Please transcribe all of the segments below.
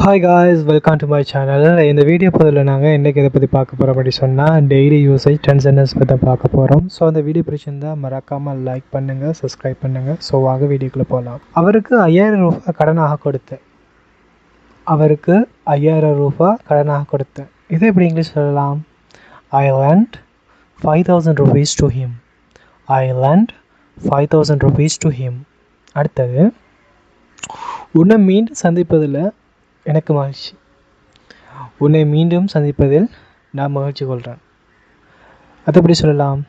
Hi guys, welcome to my channel. இந்த video பதில் நாங்கள் இன்றைக்கி இதை பற்றி பார்க்க போகிறோம் அப்படி சொன்னால் டெய்லி யூசேஜ் 10 சென்டென்ஸ் பற்றி பார்க்க போகிறோம். ஸோ அந்த வீடியோ பிடிச்சிருந்தால் மறக்காமல் லைக் பண்ணுங்கள், சப்ஸ்கிரைப் பண்ணுங்கள். ஸோ வாங்க வீடியோக்குள்ளே போகலாம். அவருக்கு 5000 ரூபாய் கடனாக கொடுத்தேன். அவருக்கு 5000 ரூபாய் கடனாக கொடுத்தேன். இதை எப்படி இங்கிலீஷ் சொல்லலாம்? ஐ lent 5000 rupees to him. I lent 5000 rupees to him. அடுத்தது, உன்னை மீண்டும் சந்திப்பதில் எனக்கு மகிழ்ச்சி. உன்னை மீண்டும் சந்திப்பதில் நான் மகிழ்ச்சி கொள்கிறேன். அது எப்படி சொல்லலாம்?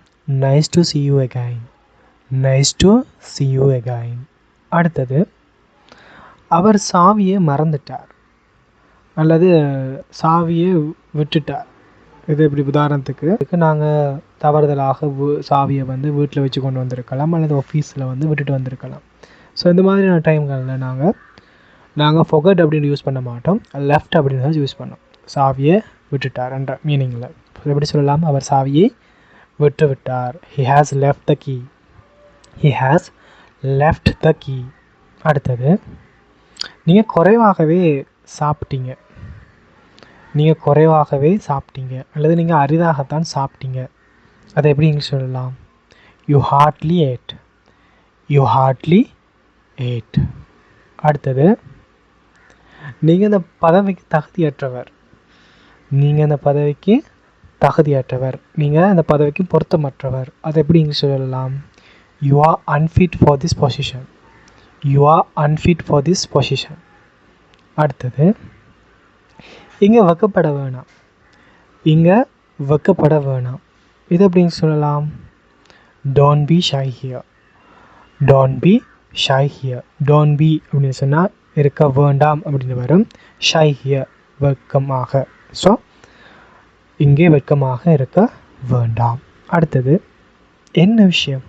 Nice to see you again. Nice to see you again. அடுத்தது, அவர் சாவியை மறந்துட்டார் அல்லது சாவியை விட்டுட்டார். இது எப்படி? உதாரணத்துக்கு நாங்கள் தவறுதலாக சாவியை வீட்டில் வச்சு கொண்டு வந்திருக்கலாம் அல்லது ஆஃபீஸில் விட்டுட்டு வந்திருக்கலாம். ஸோ இந்த மாதிரியான டைம்களில் நாங்கள் forget அப்படின்னு யூஸ் பண்ண மாட்டோம், லெஃப்ட் அப்படின்னு தான் யூஸ் பண்ணோம். சாவியை விட்டுட்டார் என்ற மீனிங்கில். எப்படி சொல்லலாம்? அவர் சாவியை விட்டு விட்டார். he has left the key. he has left the key. அடுத்தது, நீங்கள் குறைவாகவே சாப்பிட்டீங்க. நீங்கள் குறைவாகவே சாப்பிட்டீங்க அல்லது நீங்கள் அரிதாகத்தான் சாப்பிட்டீங்க. அதை எப்படி இங்கிலீஷ் சொல்லலாம்? you hardly ate. you hardly ate. அடுத்தது, நீங்கள் இந்த பதவிக்கு தகுதியற்றவர். நீங்கள் இந்த பதவிக்கு தகுதியற்றவர், நீங்கள் இந்த பதவிக்கு பொருத்தமற்றவர். அதை எப்படி இங்கிலீஷ் சொல்லலாம்? You are unfit for this position. You are unfit for this position. அடுத்தது, இங்கே வெக்கப்பட வேணாம். இங்கே வெக்கப்பட வேணாம். இது எப்படின்னு சொல்லலாம்? Don't be shy here. Don't be shy here. Don't be அப்படின்னு சொன்னால் இருக்க வேண்டாம் அப்படின்னு வரும். Shy here வெட்கமாக. ஸோ இங்கே வெட்கமாக இருக்க வேண்டாம். அடுத்தது, என்ன விஷயம்?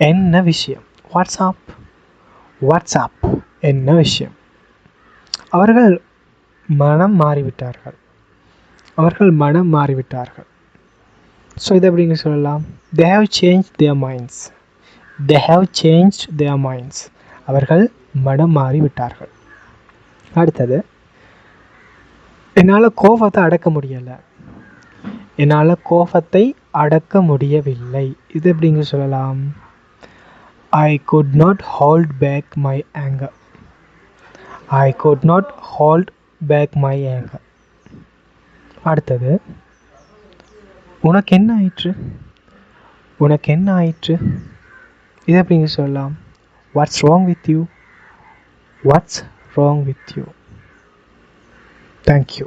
என்ன விஷயம்? வாட்ஸ்அப். வாட்ஸ்அப். என்ன விஷயம்? அவர்கள் மனம் மாறிவிட்டார்கள். அவர்கள் மனம் மாறிவிட்டார்கள். ஸோ இதை எப்படிங்க சொல்லலாம்? they have changed their minds. they have changed their minds. அவர்கள் மனம் மாறிவிட்டார்கள். அடுத்தது, என்னால் கோபத்தை அடக்க முடியலை. என்னால் கோபத்தை அடக்க முடியவில்லை. இது எப்படிங்க சொல்லலாம்? I could not hold back my anger. I could not hold back my anger. அடுத்தது, உனக்கு என்ன ஆயிற்று? உனக்கு என்ன ஆயிற்று? இது எப்படிங்க சொல்லலாம்? What's wrong with you? What's wrong with you? Thank you.